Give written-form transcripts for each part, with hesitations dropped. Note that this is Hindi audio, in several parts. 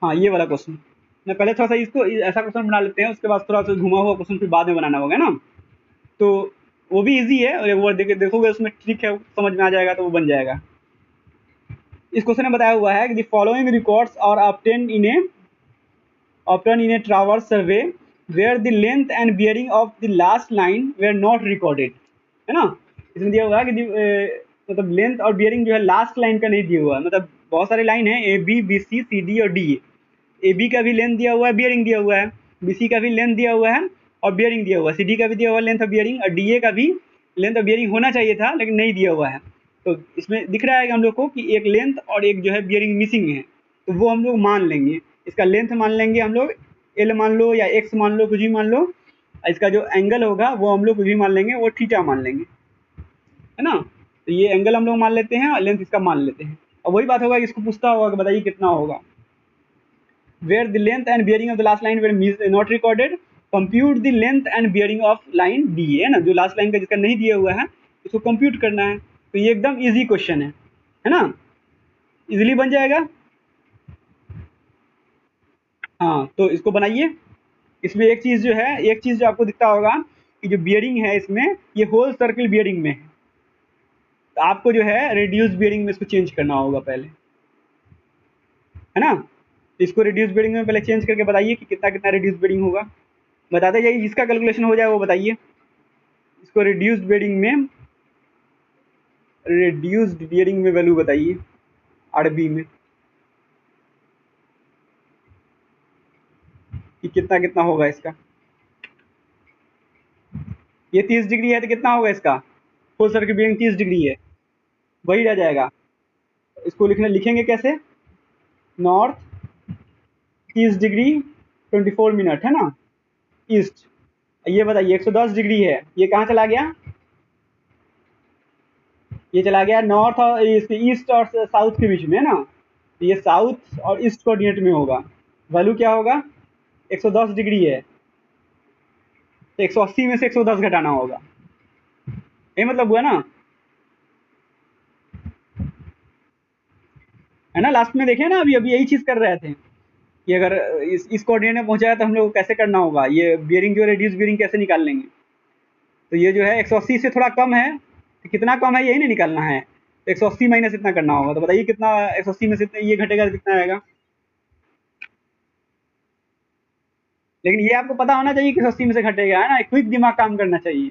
हाँ ये वाला क्वेश्चन मैं पहले थोड़ा सा इसको ऐसा क्वेश्चन बना लेते हैं, उसके बाद थोड़ा सा घुमा हुआ क्वेश्चन फिर बाद में बनाना होगा ना। तो वो भी इजी है, और एक बार देखोगे उसमें ट्रिक है, समझ में आ जाएगा तो वो बन जाएगा। इस क्वेश्चन में बताया हुआ है कि the following records are obtained in a traverse survey where the length and bearing of the last line were not recorded, है ना। इसमें दिया हुआ है कि मतलब लेंथ और बियरिंग जो है लास्ट लाइन का नहीं दिया हुआ है, मतलब बहुत सारे लाइन है A B B C C D और डी। ए बी का भी लेंथ दिया हुआ है, बियरिंग दिया हुआ है, बी सी का भी लेंथ दिया हुआ है और बियरिंग दिया हुआ है, सी डी का भी दिया हुआ है लेंथ और बियरिंग, और डी ए का भी लेंथ और बियरिंग होना चाहिए था लेकिन नहीं दिया हुआ है। तो इसमें दिख रहा है कि हम लोग को कि एक लेंथ और एक जो है बियरिंग मिसिंग है, तो वो हम लोग मान लेंगे। इसका लेंथ मान लेंगे हम लोग एल मान लो या एक्स मान लो, कुछ भी मान लो। इसका जो एंगल होगा वो हम लोग कुछ भी मान लेंगे, वो थीटा मान लेंगे, है ना। तो ये एंगल हम लोग मान लेते हैं और लेंथ इसका मान लेते हैं। अब वही बात होगा कि इसको पूछता होगा कि बताइए कितना होगा। where the length and bearing of the last line were not recorded, compute the length and bearing of line D, है ना, जो लास्ट लाइन का जिसका नहीं दिया हुआ है उसको कंप्यूट करना है। तो ये एकदम इजी क्वेश्चन है ना, इजीली बन जाएगा। हाँ तो इसको बनाइए। इसमें एक चीज़ जो है, एक चीज़ जो आपको दिखता होगा कि जो बियरिंग है इसमें ये होल सर्किल बियरिंग में है, तो आपको जो है रेड्यूस बियरिंग में इसको चेंज करना होगा पहले, है ना। तो इसको रेड्यूस बियरिंग में पहले चेंज करके बताइए कि कितना कितना रेड्यूस बियरिंग होगा, बताते जाइए, जिसका कैलकुलेशन हो जाए वो बताइए। इसको रिड्यूस्ड बियरिंग में वैल्यू बताइए आरबी में कि कितना कितना होगा इसका। ये 30 डिग्री है तो कितना होगा इसका, फुल सर्किट बियरिंग 30 डिग्री है, वही रह जाएगा। इसको लिखेंगे कैसे, नॉर्थ 30 डिग्री 24 मिनट, है ना, ईस्ट। ये बताइए 110 डिग्री है, ये कहाँ चला गया, ये चला गया नॉर्थ और ईस्ट और साउथ के बीच में, है ना। तो ये साउथ और ईस्ट कोऑर्डिनेट में होगा, वैल्यू क्या होगा 110 डिग्री है, तो 180 में से 110 घटाना होगा, ये मतलब हुआ ना, है ना। लास्ट में देखे ना, अभी अभी यही चीज़ कर रहे थे कि अगर इस कोऑर्डिनेट में पहुंचाया तो हम लोग को कैसे करना होगा, ये बियरिंग जो रेड्यूस बियरिंग कैसे निकाल लेंगे। तो ये जो है 180 से थोड़ा कम है, तो कितना कम है यही नहीं निकालना है, तो 180 माइनस इतना करना होगा। तो बताइए कितना 180 में से ये घटेगा तो कितना आएगा। लेकिन ये आपको पता होना चाहिए कि 180 में से घटेगा, है ना, क्विक दिमाग काम करना चाहिए,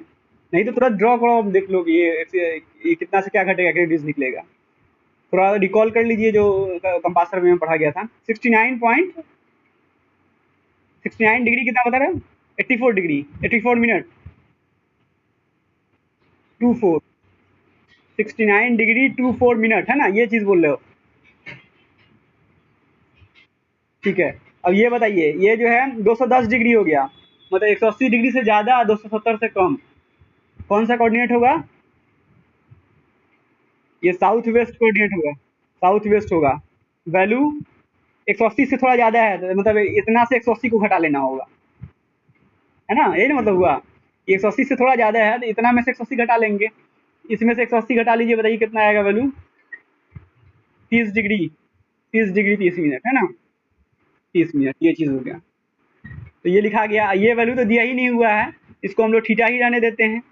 नहीं तो तुरंत ड्रॉ करो, देख लो कि ये कितना से क्या घटेगा, रेड्यूस निकलेगा। थोड़ा रिकॉल कर लीजिए जो कंपासर में पढ़ा गया था। 69 डिग्री कितना बता रहे हैं, 84 डिग्री 84 मिनट 24 69 डिग्री 24 मिनट, है ना, ये चीज़ बोल रहे हो, ठीक है। अब ये बताइए, ये जो है 210 डिग्री हो गया, मतलब 180 डिग्री से ज़्यादा 270 से कम, कौन सा कोऑर्डिनेट होगा, ये साउथ वेस्ट कोऑर्डिनेट होगा, साउथ वेस्ट होगा। वैल्यू 180 से थोड़ा ज़्यादा है, तो मतलब इतना से 180 को घटा लेना होगा, है ना, यही ना मतलब हुआ। 180 से थोड़ा ज़्यादा है तो इतना में से 180 घटा लेंगे, इसमें से 180 घटा लीजिए, बताइए कितना आएगा वैल्यू, 30 डिग्री 30 डिग्री 30 मिनट, है ना, 30 मिनट, ये चीज़ हो गया। तो ये लिखा गया, ये वैल्यू तो दिया ही नहीं हुआ है, इसको हम लोग थीटा ही रहने देते हैं,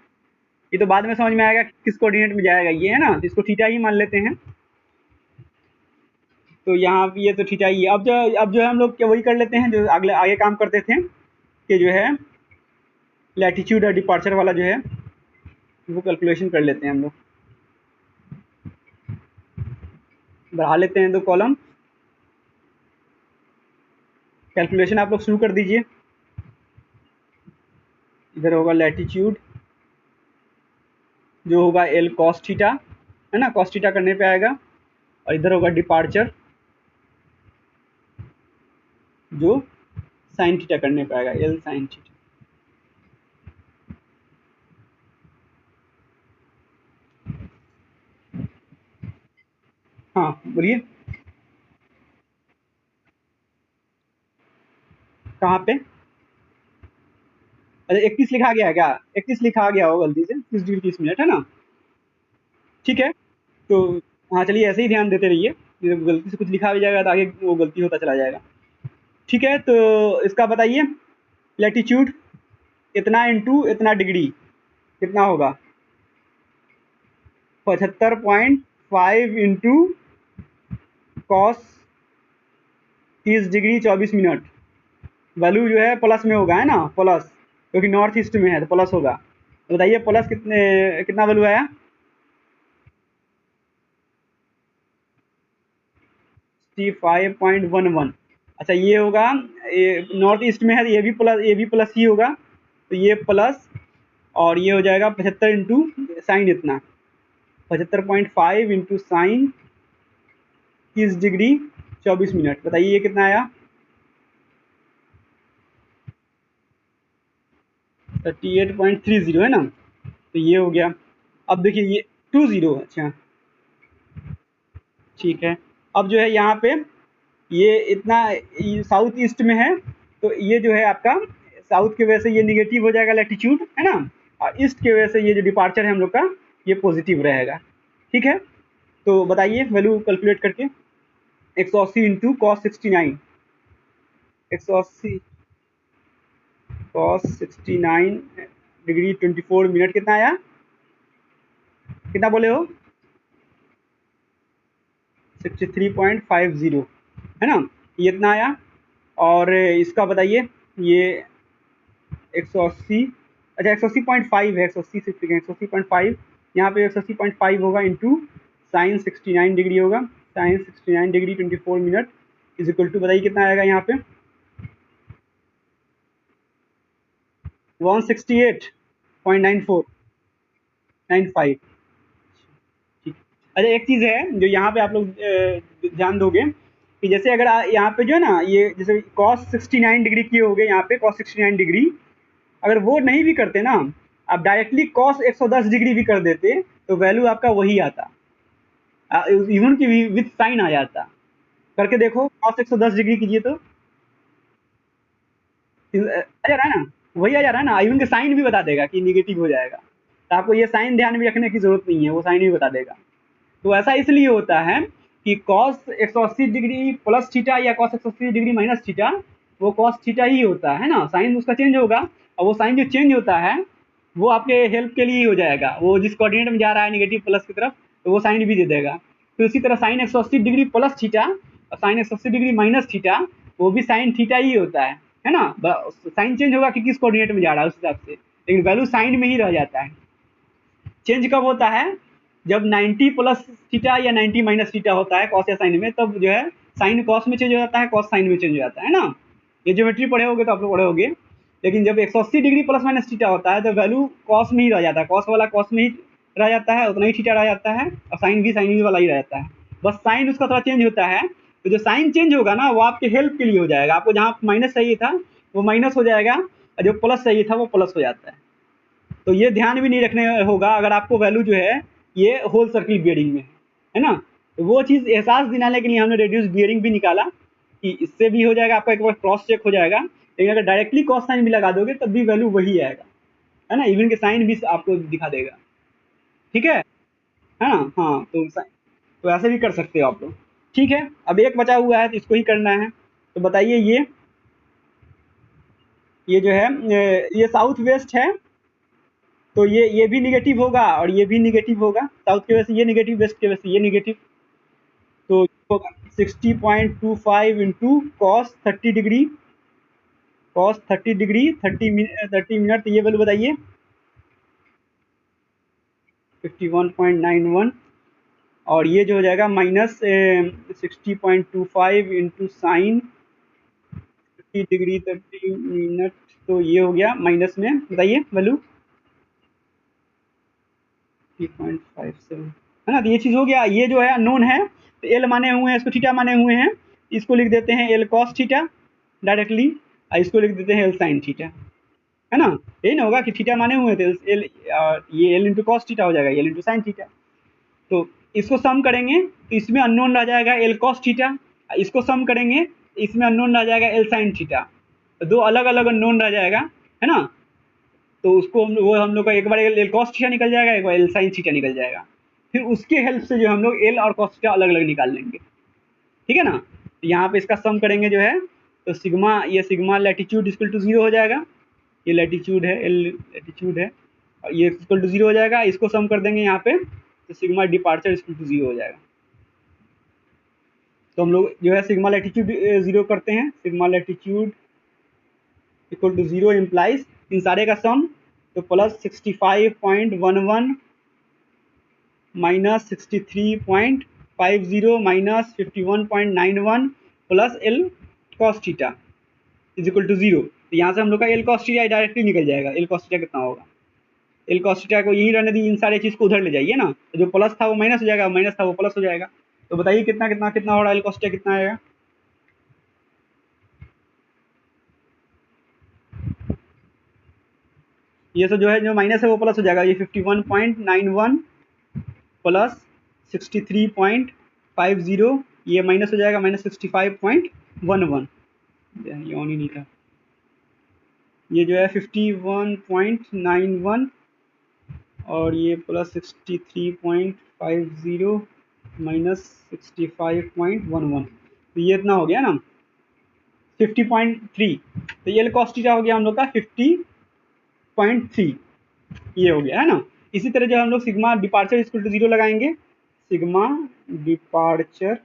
ये तो बाद में समझ में आएगा किस कोऑर्डिनेट में जाएगा ये, है ना, तो इसको थीटा ही मान लेते हैं। तो यहाँ भी ये तो थीटा ही है। अब जो है हम लोग क्या वही कर लेते हैं जो अगले आगे काम करते थे, कि जो है लैटिट्यूड और डिपार्चर वाला जो है वो कैलकुलेशन कर लेते हैं हम लोग। बढ़ा लेते हैं 2 कॉलम, कैलकुलेशन आप लोग शुरू कर दीजिए। इधर होगा लैटिट्यूड जो होगा एल कॉस थीटा, है ना, कॉस थीटा करने पे आएगा, और इधर होगा डिपार्चर जो साइन थीटा करने पे आएगा, एल साइन थीटा। हाँ बोलिए, कहाँ पे, अच्छा 31 लिखा गया है क्या, 31 लिखा गया हो गलती से, 30 डिग्री 30 मिनट, है ना, ठीक है। तो हाँ चलिए ऐसे ही ध्यान देते रहिए, जब गलती से कुछ लिखा भी जाएगा तो आगे वो गलती होता चला जाएगा। ठीक है, तो इसका बताइए लैटिट्यूड इतना इंटू इतना डिग्री कितना होगा? 75.5 into cos 30 degree 24 minute. Value जो है प्लस में होगा, है ना, प्लस, क्योंकि नॉर्थ ईस्ट में है तो प्लस होगा। तो बताइए प्लस कितना वैल्यू आया? 65.11। अच्छा ये होगा, ये नॉर्थ ईस्ट में है तो ये भी प्लस ही होगा, तो ये प्लस, और ये हो जाएगा 75 इंटू साइन इतना, 75.5 इंटू साइन 30 डिग्री 24 मिनट। बताइए ये कितना आया? 38.30, है ना, तो ये हो गया। अब देखिए ये 20, अच्छा ठीक है। अब जो है यहाँ पे ये इतना साउथ ईस्ट में है, तो ये जो है आपका साउथ की वजह से ये निगेटिव हो जाएगा लैटिट्यूड, है ना, और ईस्ट की वजह से ये जो डिपार्चर है हम लोग का ये पॉजिटिव रहेगा। ठीक है, तो बताइए वैल्यू कैलकुलेट करके। 180 into cos 69, 180 cos 69 degree 24 minute कितना आया? कितना बोले हो? 63.50, है ना, ये इतना आया। और इसका बताइए ये 180, अच्छा 180.5 है, 180 से 180.5, यहाँ पे 180.5 होगा इंटू साइन 69 डिग्री होगा, sine 69 degree 24 minute is equal to, बताइए कितना आएगा यहाँ पे? 168.95। ठीक। अच्छा एक चीज़ है जो यहाँ पे आप लोग ध्यान दोगे कि जैसे अगर यहाँ पे जो है ना, ये जैसे cos 69 डिग्री किए हो गए, यहाँ पे cos 69 डिग्री, अगर वो नहीं भी करते ना, आप डायरेक्टली cos 110 डिग्री भी कर देते तो वैल्यू आपका वही आता, इवन की भी विथ साइन आ जाता। करके देखो, cos 110 डिग्री कीजिए तो आ जा रहा है ना, वही आ जा रहा है ना, इवन के साइन भी बता देगा कि निगेटिव हो जाएगा। तो आपको ये साइन ध्यान में रखने की जरूरत नहीं है, वो साइन भी बता देगा। तो ऐसा इसलिए होता है कि cos 180 डिग्री प्लस थीटा या cos 180 डिग्री माइनस थीटा, वो cos थीटा ही होता है ना, साइन उसका चेंज होगा, और वो साइन जो चेंज होता है वो आपके हेल्प के लिए ही हो जाएगा, वो जिस कोऑर्डिनेट में जा रहा है नेगेटिव प्लस की तरफ तो वो साइन भी दे देगा। तो इसी तरह साइन 180 डिग्री प्लस थीटा और साइन 180 डिग्री माइनस थीटा, वो भी साइन थीटा ही होता है ना, साइन चेंज होगा कि किस कोऑर्डिनेट में जा रहा है उस हिसाब से, लेकिन वैल्यू साइन में ही रह जाता है। चेंज कब होता है? जब 90 प्लस थीटा या 90 माइनस थीटा होता है कॉस या साइन में, तब जो है साइन कॉस में चेंज हो जाता है, कॉस साइन में चेंज हो जाता है ना। ये ज्योमेट्री पढ़े होगे तो आप लोग पढ़े होगे। लेकिन जब 180 डिग्री प्लस माइनस थीटा होता है तो वैल्यू कॉस में ही रह जाता है, कॉस वाला कॉस में ही रह जाता है, उतना ही थीटा रह जाता है, और साइन भी साइन वाला ही रह जाता है, बस साइन उसका थोड़ा चेंज होता है। तो जो साइन चेंज होगा ना वो आपके हेल्प के लिए हो जाएगा, आपको जहाँ माइनस चाहिए था वो माइनस हो जाएगा, और जो प्लस चाहिए था वो प्लस हो जाता है। तो ये ध्यान भी नहीं रखने होगा अगर आपको वैल्यू जो है ये होल सर्किल बियरिंग में है ना, तो वो चीज़ एहसास दिलाने के लिए हमने रेड्यूस बियरिंग भी निकाला कि इससे भी हो जाएगा, आपका एक बार क्रॉस चेक हो जाएगा। लेकिन अगर डायरेक्टली कॉस साइन भी लगा दोगे तब भी वैल्यू वही आएगा, है ना, इवन के साइन भी आपको दिखा देगा। ठीक है ना, हाँ, तो ऐसे भी कर सकते हो आप लोग। ठीक है, अब एक बचा हुआ है तो इसको ही करना है। तो बताइए ये जो है ये साउथ वेस्ट है, तो ये भी निगेटिव होगा और ये भी निगेटिव होगा, साउथ की वजह से ये निगेटिव, वेस्ट की वजह से ये निगेटिव, तो होगा 60.25 into cos 30 degree, cos 30 degree 30 minute, तो ये वैल्यू बताइए? 51.91, और ये जो हो जाएगा minus 60.25 into sine 30 degree 30 minute, तो ये हो गया माइनस में, बताइए वैल्यू? 3.57, है ना। तो ये चीज़ हो गया, ये जो है अननोन है, तो एल माने हुए हैं, इसको थीटा माने हुए हैं, इसको लिख देते हैं एल कॉस थीटा डायरेक्टली, और इसको लिख देते हैं एल साइन थीटा, है ना। यही ना होगा कि थीटा माने हुए थे, एल, ये एल इंटू कॉस थीटा हो जाएगा, एल इंटू साइन थीटा। तो इसको सम करेंगे तो इसमें अननोन रह जाएगा एल कॉस थीटा, इसको सम करेंगे इसमें अननोन रह जाएगा एल साइन थीटा, तो दो अलग अलग अननोन रह जाएगा, है ना। तो उसको वो हम लोग का एक बार एल कॉस थीटा निकल जाएगा, एक बार एल साइन थीटा निकल जाएगा, फिर उसके हेल्प से जो हम लोग एल और कॉस थीटा अलग अलग निकाल लेंगे। ठीक है ना, तो यहाँ पे इसका सम करेंगे जो है, तो सिग्मा, ये सिग्मा लैटिट्यूड इक्वल टू 0 हो जाएगा, ये लैटिट्यूड है, एल लैटिट्यूड है, और ये इक्वल टू 0 हो जाएगा। इसको सम कर देंगे यहाँ पे, तो सिग्मा डिपार्चर इक्वल टू 0 हो जाएगा। तो हम लोग जो है सिग्मा लैटिट्यूड 0 करते हैं, sigma latitude equal to 0 implies इन सारे का सम, तो plus 65.11 minus 63.50 minus 51.91 plus L cos theta is equal to 0। तो यहाँ से हम लोग का एल कॉस थीटा डायरेक्टली निकल जाएगा। एल कॉस थीटा कितना होगा, एल कॉस थीटा को यहीं रहने दी, इन सारे चीज़ को उधर ले जाइए ना, तो जो प्लस था वो माइनस हो जाएगा, माइनस था वो प्लस हो जाएगा। तो बताइए कितना कितना कितना हो रहा है, एल कॉस थीटा कितना आएगा, ये सब जो है जो माइनस है वो प्लस हो जाएगा। ये 51.91 प्लस 63.50 ये माइनस हो जाएगा, माइनस 65.11, ये ऑन ही नहीं था, ये जो है 51.91 और ये प्लस 63.50 माइनस 65.11, तो ये इतना हो गया ना 50.3। तो ये कॉस थीटा हो गया हम लोग का 50.3, ये हो गया है ना। इसी तरह जो हम लोग सिग्मा डिपार्चर इक्वल टू 0 लगाएंगे, sigma departure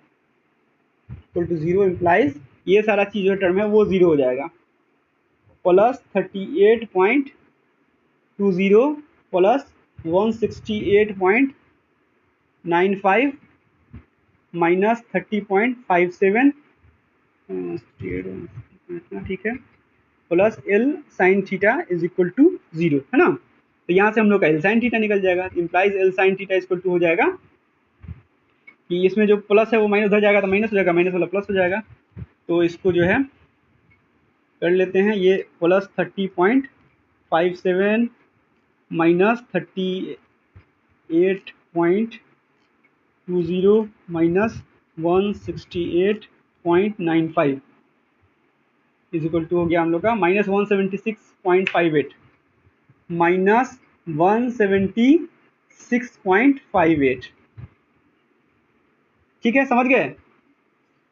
equal to 0 implies ये सारा चीज जो टर्म है वो 0 हो जाएगा, प्लस 38.20 प्लस 168.95 माइनस 30.57 ठीक है, plus L sine theta is equal to 0 है ना। तो यहाँ से हम लोग का एल साइन थीटा निकल जाएगा, implies L sine theta equal to हो जाएगा कि इसमें जो प्लस है वो माइनस हो जाएगा, तो माइनस हो जाएगा, माइनस वाला प्लस हो जाएगा। तो इसको जो है कर लेते हैं, ये plus 30.57 minus 38.20 minus 168.95 is equal to हो गया हम लोग का माइनस 176.58 माइनस 176.58। ठीक है, समझ गए,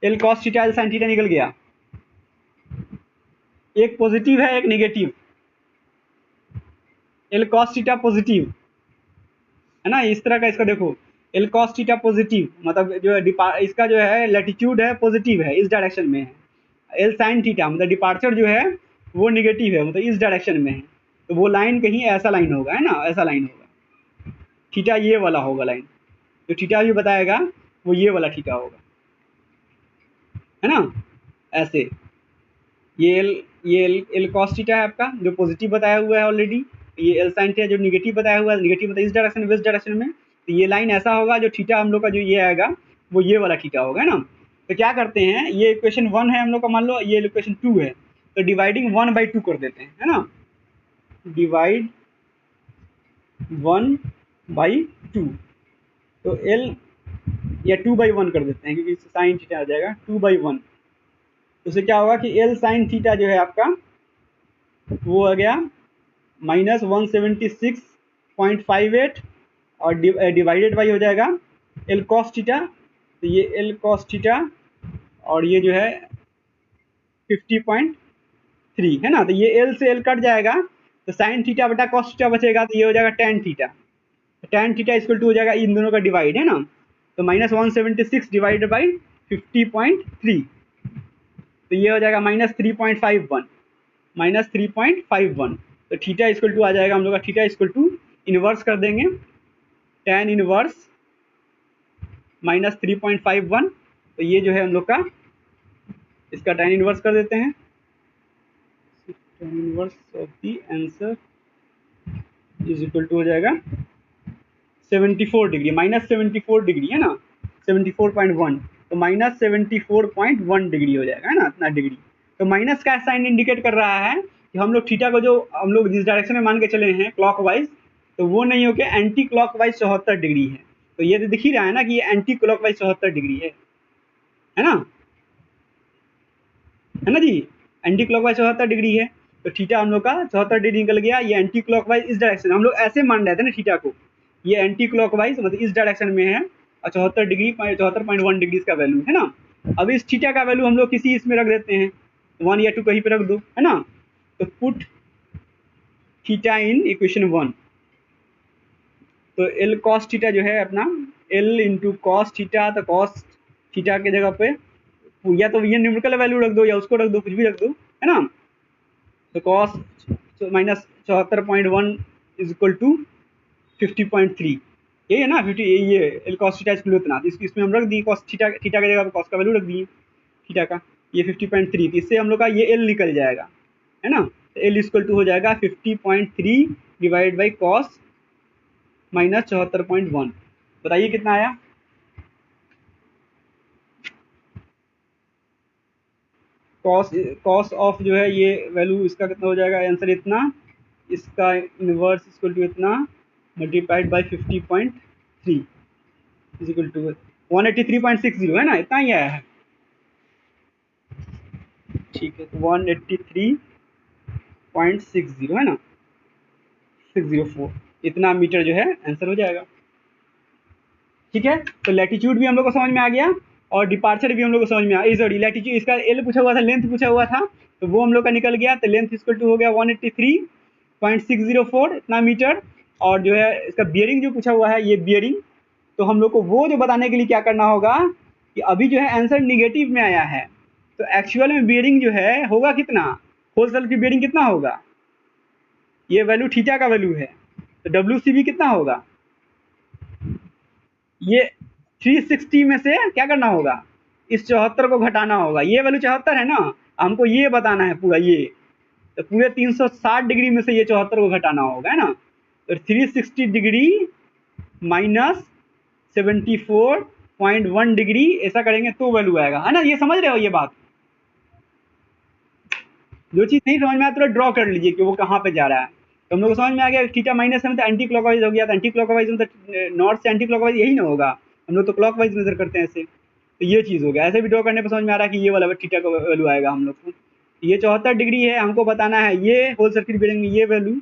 L cos theta L sine theta निकल गया, एक पॉजिटिव है एक negative, L cos theta positive है ना, इस तरह का इसका देखो, एल कॉस थीटा पॉजिटिव मतलब जो है इसका जो है लैटिट्यूड है पॉजिटिव है, इस डायरेक्शन में है। एल साइन थीटा मतलब डिपार्चर जो है वो नेगेटिव है, मतलब इस डायरेक्शन में है, तो वो लाइन कहीं ऐसा लाइन होगा है ना, ऐसा लाइन होगा, थीटा ये वाला होगा लाइन, जो थीटा भी बताएगा वो ये वाला थीटा होगा है ना, ऐसे। ये एल कॉस थीटा है आपका जो पॉजिटिव बताया हुआ है ऑलरेडी, ये एल साइन थीटा जो निगेटिव बताया हुआ है, निगेटिव मतलब इस डायरेक्शन में, इस डायरेक्शन में, तो ये लाइन ऐसा होगा जो थीटा हम लोग का जो ये आएगा वो ये वाला थीटा होगा है ना। तो क्या करते हैं, ये इक्वेशन 1 है हम लोग का, मान लो ये इक्वेशन 2 है, तो डिवाइडिंग 1/2 कर देते हैं है ना, डिवाइड 1/2, तो एल या 2/1 कर देते हैं क्योंकि साइन थीटा आ जाएगा 2/1। तो उससे क्या होगा कि एल साइन थीटा जो है आपका वो आ गया माइनस 176.58 और डिवाइडेड बाई हो जाएगा एल कॉस थीटा, तो ये एल कॉस थीटा और ये जो है 50.3 है ना, तो ये एल से एल कट जाएगा, तो साइन थीटा बटा कॉस थीटा बचेगा, तो ये हो जाएगा tan theta, tan theta equal to हो जाएगा इन दोनों का डिवाइड है ना, तो माइनस 176 डिवाइडेड बाई 50.3, तो ये हो जाएगा माइनस 3.51, माइनस 3.51, तो थीटा इक्वल टू आ जाएगा हम लोग का, थीटा इक्वल टू इनवर्स कर देंगे टेन इनवर्स माइनस 3.51, तो ये जो है हम लोग का इसका टेन इनवर्स कर देते हैं, tan inverse of the answer is equal to हो जाएगा 74 डिग्री, माइनस 74 डिग्री है ना, 74.1, तो माइनस 74.1 डिग्री हो जाएगा है ना, इतना डिग्री। तो माइनस का साइन इंडिकेट कर रहा है कि हम लोग थीटा को जो हम लोग जिस डायरेक्शन में मान के चले हैं क्लॉकवाइज, तो वो नहीं हो के एंटी क्लॉकवाइज 74 डिग्री है, तो ये तो दिख ही रहा है ना कि ये एंटी क्लॉकवाइज 74 डिग्री है ना, है ना जी, एंटी क्लॉकवाइज 74 डिग्री है, तो थीटा हम लोग का 74 डिग्री निकल गया, ये एंटी क्लॉकवाइज इस डायरेक्शन, हम लोग ऐसे मान रहे थे ना थीटा को, ये एंटी क्लॉकवाइज मतलब इस डायरेक्शन में है और 74 डिग्री 74.1 डिग्री का वैल्यू है ना। अब इस थीटा का वैल्यू हम लोग किसी इसमें रख देते हैं, 1 या 2 कहीं पे रख दो, है ना। तो पुट थीटा इन इक्वेशन 1। तो एल कॉस थीटा जो है अपना, एल इंटू कॉस थीटा, तो कॉस थीटा के जगह पे या तो ये न्यूमेरिकल वैल्यू रख दो या उसको रख दो, कुछ भी रख दो, है ना। तो cos minus 74.1 is equal to 50.3, यही है ना। 50 ये एल कॉस थीटा इज इतना, तो इसमें हम रख दिए कॉस थीटा, थीटा की जगह पे कॉस का वैल्यू रख दिए थीटा का, ये 50.3। तो इससे हम लोग का ये एल निकल जाएगा, है ना। तो एल इक्वल टू हो जाएगा 50.3 डिवाइड बाई कॉस माइनस 74.1। बताइए कितना आया। कॉस कॉस ऑफ जो है ये वैल्यू इसका कितना हो जाएगा, आंसर इतना, इसका इनवर्स इक्वल टू इतना multiplied by 50.3 is equal to 183.60, है ना, इतना ही आया है। ठीक है, तो 183.60 है ना, 604 इतना मीटर जो है आंसर हो जाएगा। ठीक है, तो लैटिट्यूड भी हम लोग को समझ में आ गया और डिपार्चर भी हम लोग को समझ में आ, सॉरी लैटिट्यूड, इसका एल पूछा हुआ था, लेंथ पूछा हुआ था, तो वो हम लोग का निकल गया। तो लेंथ इक्वल टू हो गया 183.604 इतना मीटर। और जो है इसका बियरिंग जो पूछा हुआ है, ये बियरिंग, तो हम लोग को वो जो बताने के लिए क्या करना होगा कि अभी जो है आंसर निगेटिव में आया है, तो एक्चुअल में बियरिंग जो है होगा कितना, होल सर्कल की बियरिंग कितना होगा, ये वैल्यू थीटा का वैल्यू है, तो डब्ल्यू कितना होगा, ये 360 में से क्या करना होगा, इस 74 को घटाना होगा। ये वैल्यू 74 है ना, हमको ये बताना है पूरा, ये तो पूरे 360 डिग्री में से ये 74 को घटाना होगा, है ना। तो 360 डिग्री माइनस 74.1 डिग्री, ऐसा करेंगे तो वैल्यू आएगा, है ना। ये समझ रहे हो ये बात, जो चीज़ नहीं समझ में आया तो ड्रॉ कर लीजिए कि वो कहाँ पे जा रहा है। तो हम लोग को समझ में आ गया, थीटा माइनस है तो एंटी क्लॉकवाइज हो गया, तो एंटी क्लॉकवाइज मतलब नॉर्थ से एंटी क्लॉकवाइज यही ना होगा, हम लोग तो क्लॉकवाइज मेजर करते हैं ऐसे। तो ये चीज़ हो गया, ऐसे भी ड्रॉ करने पर समझ में आ रहा है कि ये वाला थीटा का वैल्यू आएगा हम लोग को। ये 74 डिग्री है, हमको बताना है ये होल सर्किट बियरिंग में ये वैल्यू,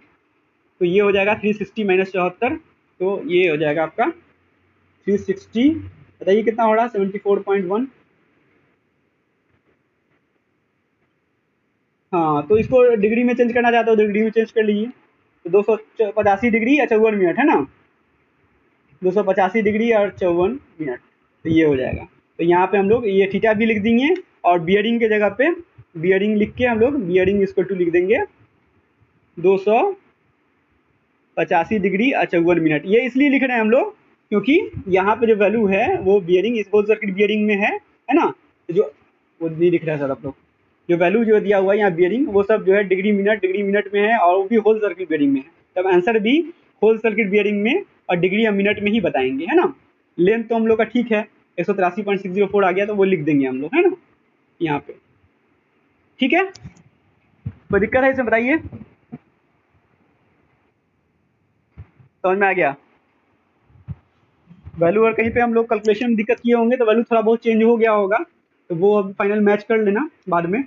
तो ये हो जाएगा 360 माइनस 74, तो ये हो जाएगा आपका 360, बताइए कितना हो रहा है, 74.1। हाँ, तो इसको डिग्री में चेंज करना चाहते हो तो डिग्री में चेंज कर लीजिए, तो 285 डिग्री या 54 मिनट, है ना, 285 डिग्री और 54 मिनट, तो ये हो जाएगा। तो यहाँ पे हम लोग ये थीटा भी लिख देंगे और बियरिंग के जगह पे बियरिंग लिख के हम लोग बियरिंग इसको टू लिख देंगे 285 डिग्री और 54 मिनट। ये इसलिए लिख रहे हैं हम लोग क्योंकि यहाँ पे जो वैल्यू है वो बियरिंग, इस होल सर्किट बियरिंग में है ना। तो जो वो नहीं दिख रहा है सर आप लोग, जो वैल्यू जो दिया हुआ है यहाँ बियरिंग, वो सब जो है डिग्री मिनट में है और वो भी होल सर्किट बियरिंग में है, तब आंसर भी होल सर्किट बियरिंग में और डिग्री या मिनट में ही बताएंगे, है ना। लेंथ तो हम लोग का ठीक है 183.604 आ गया, तो वो लिख देंगे हम लोग, है ना, यहाँ पे। ठीक है, कोई दिक्कत है इसमें बताइए, समझ में आ गया। वैल्यू और कहीं पे हम लोग कैलकुलेशन में दिक्कत किए होंगे तो वैल्यू थोड़ा बहुत चेंज हो गया होगा, तो वो अब फाइनल मैच कर लेना बाद में।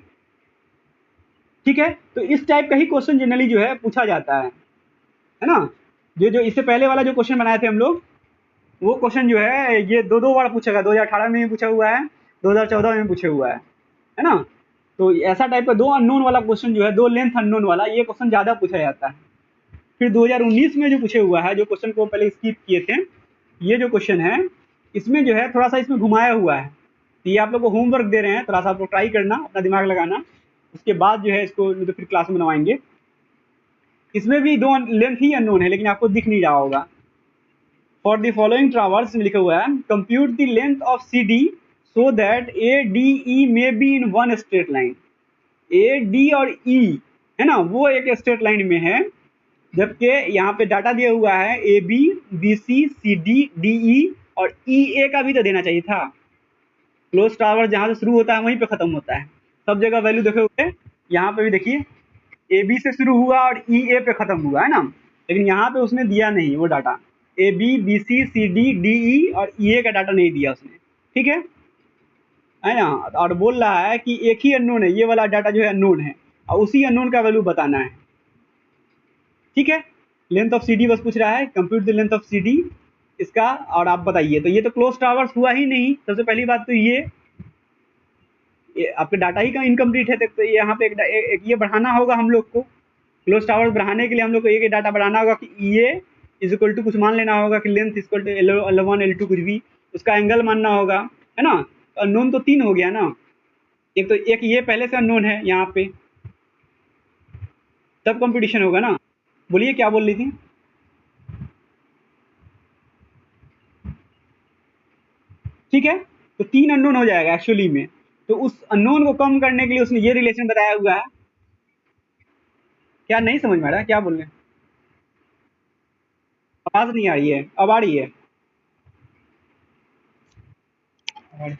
ठीक है, तो इस टाइप का ही क्वेश्चन जनरली जो है पूछा जाता है ना। जो जो इससे पहले वाला जो क्वेश्चन बनाए थे हम लोग, वो क्वेश्चन जो है ये दो बार पूछा गया, 2018 में भी पूछा हुआ है, 2014 में भी पूछा हुआ है ना। तो ऐसा टाइप का दो अननोन वाला क्वेश्चन जो है, दो लेंथ अननोन वाला, ये क्वेश्चन ज़्यादा पूछा जाता है। फिर 2019 में जो पूछे हुआ है, जो क्वेश्चन को पहले स्किप किए थे, ये जो क्वेश्चन है इसमें जो है थोड़ा सा इसमें घुमाया हुआ है, तो ये आप लोग को होमवर्क दे रहे हैं, थोड़ा सा आप लोग ट्राई करना, अपना दिमाग लगाना, उसके बाद जो है इसको तो फिर क्लास में बनवाएंगे। इसमें भी दो लेंथ ही अननोन है लेकिन आपको दिख नहीं रहा होगा। फॉर द फॉलोइंग ट्रावर्स में लिखा हुआ है, compute the length of C D so that A D E may be in one straight line. A D और ई है ना, वो एक स्ट्रेट लाइन में है, जबकि यहाँ पे डाटा दिया हुआ है A B B C C D D E और ई ए का भी तो देना चाहिए था। क्लोज टावर जहाँ से शुरू होता है वहीं पे खत्म होता है, सब जगह वैल्यू देखे हुए, यहाँ पे भी देखिए ए बी से शुरू हुआ और ई ए पे खत्म हुआ, है ना, लेकिन यहाँ पे उसने दिया नहीं वो data, A B B C C D D E और ई ए का डाटा नहीं दिया उसने। ठीक है ना, और बोल रहा है कि एक ही अननोन है, ये वाला डाटा जो है अननोन है और उसी अननोन का वैल्यू बताना है। ठीक है, लेंथ ऑफ सी डी बस पूछ रहा है, compute the length of C D इसका, और आप बताइए। तो ये तो क्लोज टावर्स हुआ ही नहीं, सबसे पहली बात तो ये ये आपका डाटा ही का इनकम्प्लीट है, तो यहाँ पे एक ये बढ़ाना होगा हम लोग को। क्लोज टावर्स बढ़ाने के लिए हम लोग को ये डाटा बढ़ाना होगा कि ये इज इक्वल टू कुछ मान लेना होगा कि length is equal to L1 L2 कुछ भी, उसका एंगल मानना होगा, है ना। अननोन तो 3 हो गया ना, एक तो एक ये पहले से अननोन है यहाँ पे, तब कंपटीशन होगा ना। बोलिए क्या बोल रही थी। ठीक है, तो 3 अननोन हो जाएगा एक्चुअली में। तो उस अननोन को कम करने के लिए उसने ये रिलेशन बताया हुआ है। क्या नहीं समझ में आ रहा है, क्या बोल रहे हैं। आवाज नहीं आ रही है, अब आ रही है।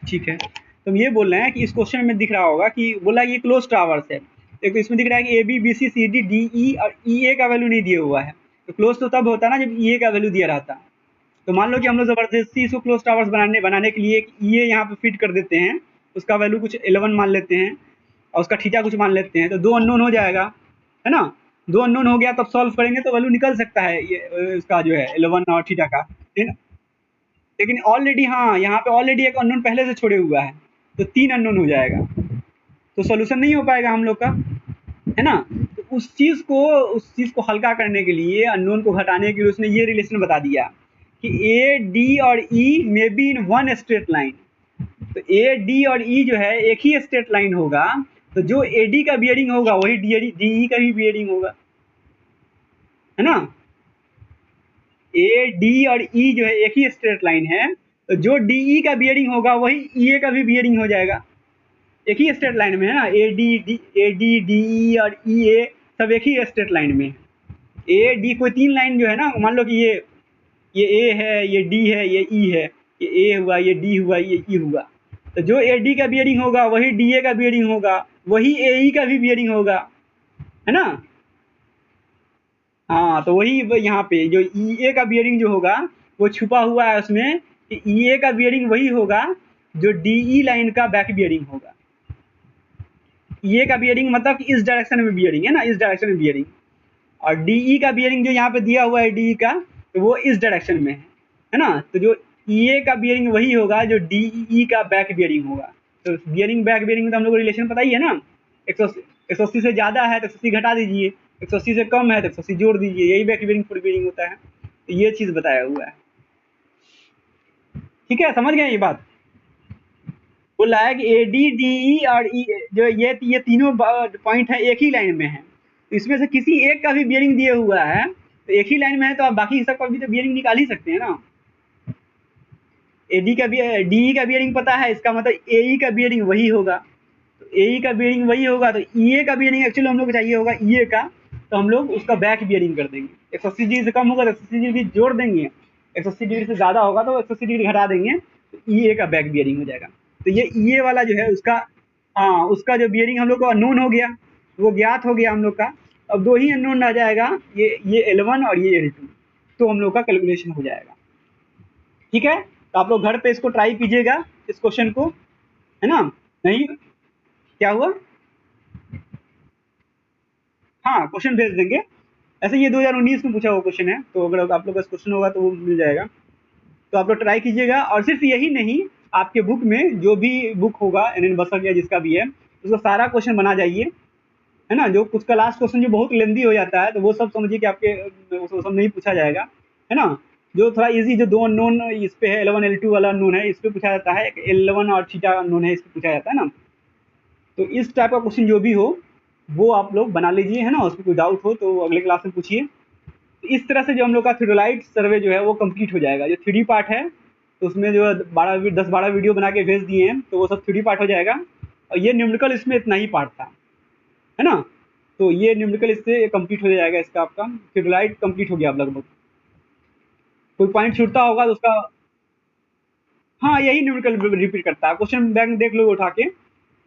ठीक है, तो हम ये बोल रहे हैं कि इस क्वेश्चन में दिख रहा होगा कि बोला ये क्लोज टावर्स है, एक तो इसमें दिख रहा है कि A B B C C D D E और ई ए का वैल्यू नहीं दिया हुआ है। तो क्लोज तो तब होता है ना जब ई ए का वैल्यू दिया रहता है। तो मान लो कि हम लोग ज़बरदस्ती इसको क्लोज टावर्स बनाने के लिए ई ए यहाँ पे फिट कर देते हैं, उसका वैल्यू कुछ 11 मान लेते हैं और उसका थीटा कुछ मान लेते हैं, तो 2 अननोन हो जाएगा, है ना। 2 अननोन हो गया, तब सॉल्व करेंगे तो वैल्यू निकल सकता है ये इसका जो है 11 और थीटा का। लेकिन ऑलरेडी, हाँ, यहाँ पे ऑलरेडी एक अननोन पहले से छोड़े हुआ है, तो 3 अननोन हो जाएगा, तो सॉल्यूशन नहीं हो पाएगा हम लोग का, है ना। तो उस चीज़ को हल्का करने के लिए, अननोन को घटाने के लिए उसने ये रिलेशन बता दिया कि ए डी और E may be in one straight line. तो ए डी और ई जो है एक ही स्ट्रेट लाइन होगा, तो जो ए डी का बियरिंग होगा वही डी ई का भी बियरिंग होगा, है ना। ए डी और ई जो है एक ही स्ट्रेट लाइन है, तो जो डी ई का बियरिंग होगा वही ई ए का भी बियरिंग हो जाएगा, एक ही स्ट्रेट लाइन में, है ना। ए डी डी ई और ई ए सब एक ही स्ट्रेट लाइन में। ए डी कोई 3 लाइन जो है ना, मान लो कि ये ए है, ये डी है, ये ई है, ये ए हुआ, ये डी हुआ, ये ई हुआ, तो जो ए डी का बियरिंग होगा वही डी ए का बियरिंग होगा, वही ए ई का भी बियरिंग होगा, है ना। हाँ, तो वही यहाँ पे जो ई ए का बियरिंग जो होगा वो छुपा हुआ है उसमें, कि ई ए का बियरिंग वही होगा जो डी ई लाइन का बैक बियरिंग होगा। ई ए का बियरिंग मतलब कि इस डायरेक्शन में बियरिंग है ना, इस डायरेक्शन में बियरिंग, और डी ई का बियरिंग जो यहाँ पे दिया हुआ है डी ई का, तो वो इस डायरेक्शन में है ना। तो जो ई ए का बियरिंग वही होगा जो डी ई का बैक बियरिंग होगा। तो बियरिंग बैक बियरिंग में तो हम लोग को रिलेशन पता ही है ना, 180 से ज़्यादा है तो 180 घटा दीजिए, 180 से कम है तो 180 जोड़ दीजिए, यही बैक बियरिंग फुल बियरिंग होता है। तो ये चीज़ बताया हुआ है, ठीक है, समझ गए ये बात। बोला है कि ए डी डी ई और ई जो ये तीनों पॉइंट है एक ही लाइन में है, तो इसमें से किसी एक का भी बियरिंग दिया हुआ है, तो एक ही लाइन में है तो आप बाकी सब का भी तो बियरिंग निकाल ही सकते हैं ना। ए डी का डी ई का बियरिंग पता है, इसका मतलब ए ई का बियरिंग वही होगा, तो ए ई का बियरिंग वही होगा, तो ई ए का बियरिंग एक्चुअली हम लोग को चाहिए होगा ई ए का, तो हम लोग उसका बैक बियरिंग कर देंगे। 180 डिग्री से कम होगा तो 180 डिग्री जोड़ देंगे, 180 डिग्री से ज़्यादा होगा तो 180 डिग्री घटा देंगे, तो ई ए का बैक बियरिंग हो जाएगा। तो ये ई ए वाला जो है उसका, हाँ, उसका जो बियरिंग हम लोग को अननोन हो गया, वो ज्ञात हो गया हम लोग का। अब 2 ही अननोन रह जाएगा, ये L1 और ये L2, तो हम लोग का कैलकुलेशन हो जाएगा, ठीक है। तो आप लोग घर पे इसको ट्राई कीजिएगा इस क्वेश्चन को, है ना। नहीं, क्या हुआ। हाँ, क्वेश्चन भेज देंगे। ऐसे ये 2019 में पूछा हुआ क्वेश्चन है, तो अगर आप लोग का क्वेश्चन होगा तो वो मिल जाएगा, तो आप लोग ट्राई कीजिएगा। और सिर्फ यही नहीं, आपके बुक में जो भी बुक होगा NN बसक या जिसका भी है, उसका सारा क्वेश्चन बना जाइए, है ना। जो कुछ का लास्ट क्वेश्चन जो बहुत लेंदी हो जाता है, तो वो सब समझिए कि आपके वो सब नहीं पूछा जाएगा, है ना। जो थोड़ा इजी, जो 2 अननोन इस पे है, L1 L2 वाला अननोन है, इस पे पूछा जाता है, L1 और थीटा अननोन है, इस पे पूछा जाता है ना। तो इस टाइप का क्वेश्चन जो भी हो वो आप लोग बना लीजिए, है ना। उसमें कोई डाउट हो तो अगले क्लास में पूछिए। तो इस तरह से जो हम लोग का थियोडोलाइट सर्वे जो है वो कंप्लीट हो जाएगा। जो 3D पार्ट है, तो उसमें जो 10-12 वीडियो बना के भेज दिए हैं, तो वो सब 3D पार्ट हो जाएगा। और ये न्यूमेरिकल इसमें इतना ही पार्ट था, है ना। तो ये न्यूमेरिकल इससे कंप्लीट हो जाएगा, इसका आपका थियोडोलाइट कंप्लीट हो गया अब लगभग। कोई पॉइंट छूटता होगा तो उसका, हाँ, यही न्यूमेरिकल रिपीट करता है। क्वेश्चन बैंक देख लो उठा के,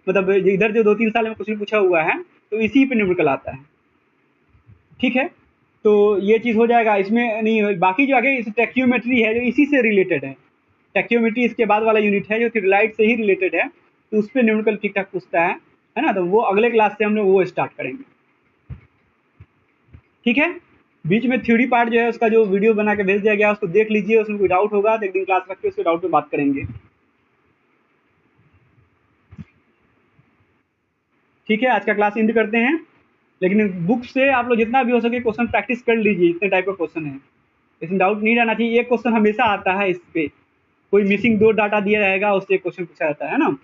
मतलब इधर जो 2-3 साल में क्वेश्चन पूछा हुआ है, तो इसी पे न्यूमेरिकल आता है, ठीक है। तो ये चीज़ हो जाएगा इसमें। नहीं, बाकी जो आगे टेक्योमेट्री है जो इसी से रिलेटेड है, टेक्योमेट्री इसके बाद वाला यूनिट है जो थियोडोलाइट से ही रिलेटेड है, तो उस पर न्यूमेरिकल ठीक ठाक पूछता है ना। तो वो अगले क्लास से हम लोग वो स्टार्ट करेंगे, ठीक है। बीच में थ्योरी पार्ट जो है उसका जो वीडियो बना के भेज दिया गया, उसको देख लीजिए। उसमें कोई डाउट होगा तो एक दिन क्लास रख के उसके डाउट पे बात करेंगे। ठीक है, आज का क्लास एंड करते हैं, लेकिन बुक से आप लोग जितना भी हो सके क्वेश्चन प्रैक्टिस कर लीजिए, इतने टाइप का क्वेश्चन है, इसमें डाउट नहीं रहना चाहिए। एक क्वेश्चन हमेशा आता है इस पे, कोई मिसिंग 2 डाटा दिया रहेगा उससे क्वेश्चन पूछा जाता है ना।